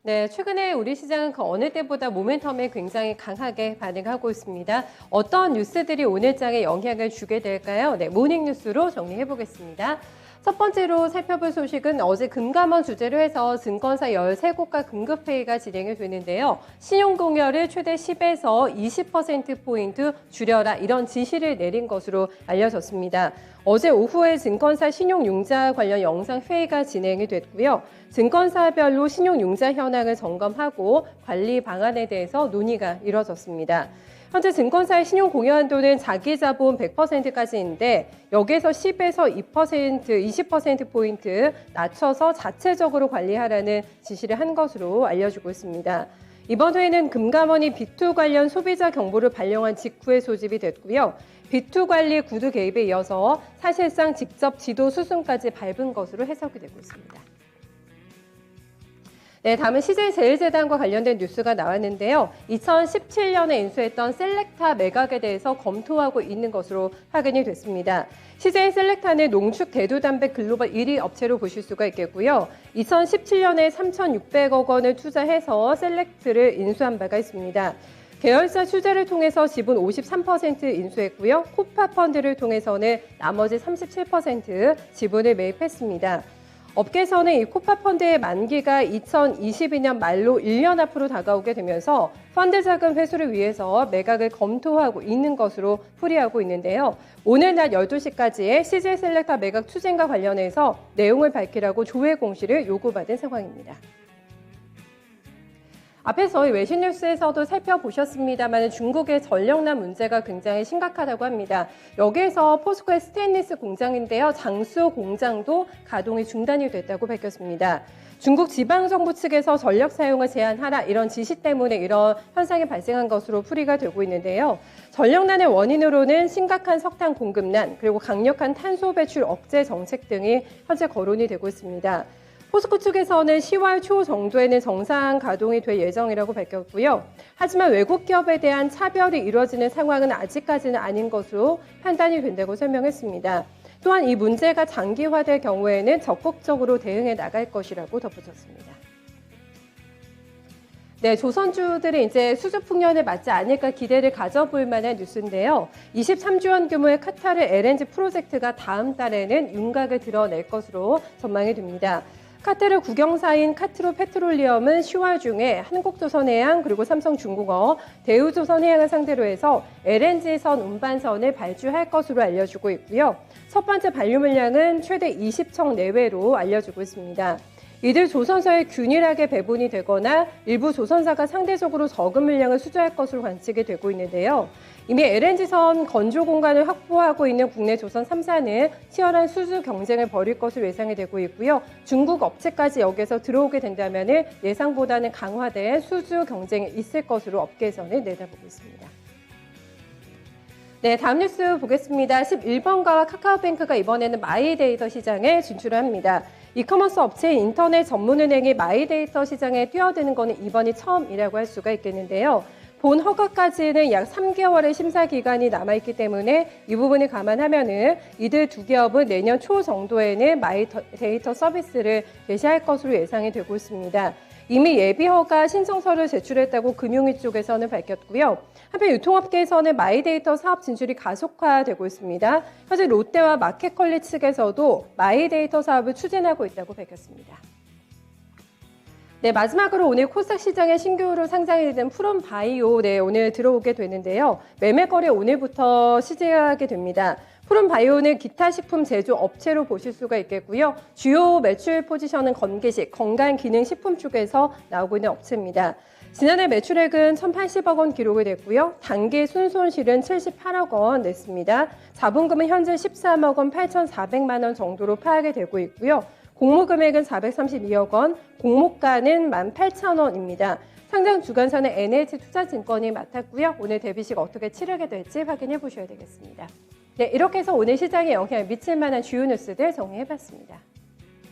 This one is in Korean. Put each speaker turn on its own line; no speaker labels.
네, 최근에 우리 시장은 그 어느 때보다 모멘텀에 굉장히 강하게 반응하고 있습니다. 어떤 뉴스들이 오늘 장에 영향을 주게 될까요? 네, 모닝 뉴스로 정리해 보겠습니다. 첫 번째로 살펴볼 소식은 어제 금감원 주재로 해서 증권사 13곳과 긴급회의가 진행이 되는데요. 신용공여를 최대 10에서 20%포인트 줄여라 이런 지시를 내린 것으로 알려졌습니다. 어제 오후에 증권사 신용융자 관련 영상회의가 진행이 됐고요. 증권사별로 신용융자 현황을 점검하고 관리 방안에 대해서 논의가 이뤄졌습니다. 현재 증권사의 신용 공여 한도는 자기 자본 100%까지인데 여기에서 10에서 2%, 20%포인트 낮춰서 자체적으로 관리하라는 지시를 한 것으로 알려지고 있습니다. 이번 회의는 금감원이 B2 관련 소비자 경보를 발령한 직후에 소집이 됐고요. B2 관리 구두 개입에 이어서 사실상 직접 지도 수순까지 밟은 것으로 해석이 되고 있습니다. 네, 다음은 CJ제일제당과 관련된 뉴스가 나왔는데요. 2017년에 인수했던 셀렉타 매각에 대해서 검토하고 있는 것으로 확인이 됐습니다. CJ셀렉타는 농축 대두담백 글로벌 1위 업체로 보실 수가 있겠고요. 2017년에 3,600억 원을 투자해서 셀렉트를 인수한 바가 있습니다. 계열사 추재를 통해서 지분 53% 인수했고요. 코파 펀드를 통해서는 나머지 37% 지분을 매입했습니다. 업계에서는 이 코파 펀드의 만기가 2022년 말로 1년 앞으로 다가오게 되면서 펀드 자금 회수를 위해서 매각을 검토하고 있는 것으로 풀이하고 있는데요. 오늘 낮 12시까지의 CJ셀렉타 매각 추진과 관련해서 내용을 밝히라고 조회 공시를 요구받은 상황입니다. 앞에서 외신 뉴스에서도 살펴보셨습니다만 중국의 전력난 문제가 굉장히 심각하다고 합니다. 여기에서 포스코의 스테인리스 공장인데요. 장수 공장도 가동이 중단이 됐다고 밝혔습니다. 중국 지방정부 측에서 전력 사용을 제한하라 이런 지시 때문에 이런 현상이 발생한 것으로 풀이가 되고 있는데요. 전력난의 원인으로는 심각한 석탄 공급난 그리고 강력한 탄소 배출 억제 정책 등이 현재 거론이 되고 있습니다. 포스코 측에서는 10월 초 정도에는 정상 가동이 될 예정이라고 밝혔고요. 하지만 외국 기업에 대한 차별이 이루어지는 상황은 아직까지는 아닌 것으로 판단이 된다고 설명했습니다. 또한 이 문제가 장기화될 경우에는 적극적으로 대응해 나갈 것이라고 덧붙였습니다. 네, 조선주들이 이제 수주 풍년을 맞지 않을까 기대를 가져볼 만한 뉴스인데요. 23조 원 규모의 카타르 LNG 프로젝트가 다음 달에는 윤곽을 드러낼 것으로 전망이 됩니다. 카타르 국영사인 카트로 페트롤리엄은 10월 중에 한국조선해양 그리고 삼성중공업, 대우조선해양을 상대로 해서 LNG선 운반선을 발주할 것으로 알려지고 있고요. 첫 번째 발유 물량은 최대 20척 내외로 알려지고 있습니다. 이들 조선사에 균일하게 배분이 되거나 일부 조선사가 상대적으로 적은 물량을 수주할 것으로 관측이 되고 있는데요. 이미 LNG선 건조 공간을 확보하고 있는 국내 조선 3사는 치열한 수주 경쟁을 벌일 것으로 예상이 되고 있고요. 중국 업체까지 여기에서 들어오게 된다면 예상보다는 강화된 수주 경쟁이 있을 것으로 업계에서는 내다보고 있습니다. 네, 다음 뉴스 보겠습니다. 11번가와 카카오뱅크가 이번에는 마이데이터 시장에 진출을 합니다. 이커머스 업체인 인터넷 전문은행이 마이데이터 시장에 뛰어드는 것은 이번이 처음이라고 할 수가 있겠는데요. 본 허가까지는 약 3개월의 심사 기간이 남아있기 때문에 이 부분을 감안하면은 이들 두 기업은 내년 초 정도에는 마이데이터 서비스를 개시할 것으로 예상이 되고 있습니다. 이미 예비 허가 신청서를 제출했다고 금융위 쪽에서는 밝혔고요. 한편 유통업계에서는 마이데이터 사업 진출이 가속화되고 있습니다. 현재 롯데와 마켓컬리 측에서도 마이데이터 사업을 추진하고 있다고 밝혔습니다. 네, 마지막으로 오늘 코스닥 시장에 신규로 상장이 된 푸른바이오 오늘 들어오게 되는데요. 매매 거래 오늘부터 시작하게 됩니다. 푸른바이오는 기타 식품 제조 업체로 보실 수가 있겠고요. 주요 매출 포지션은 건기식, 건강기능식품 쪽에서 나오고 있는 업체입니다. 지난해 매출액은 1,080억 원 기록이 됐고요. 단기 순손실은 78억 원 냈습니다. 자본금은 현재 13억 원 8,400만 원 정도로 파악이 되고 있고요. 공모금액은 432억 원, 공모가는 18,000원입니다. 상장 주관사는 NH투자증권이 맡았고요. 오늘 대비식 어떻게 치르게 될지 확인해 보셔야 되겠습니다. 네, 이렇게 해서 오늘 시장에 영향을 미칠 만한 주요 뉴스들 정리해봤습니다.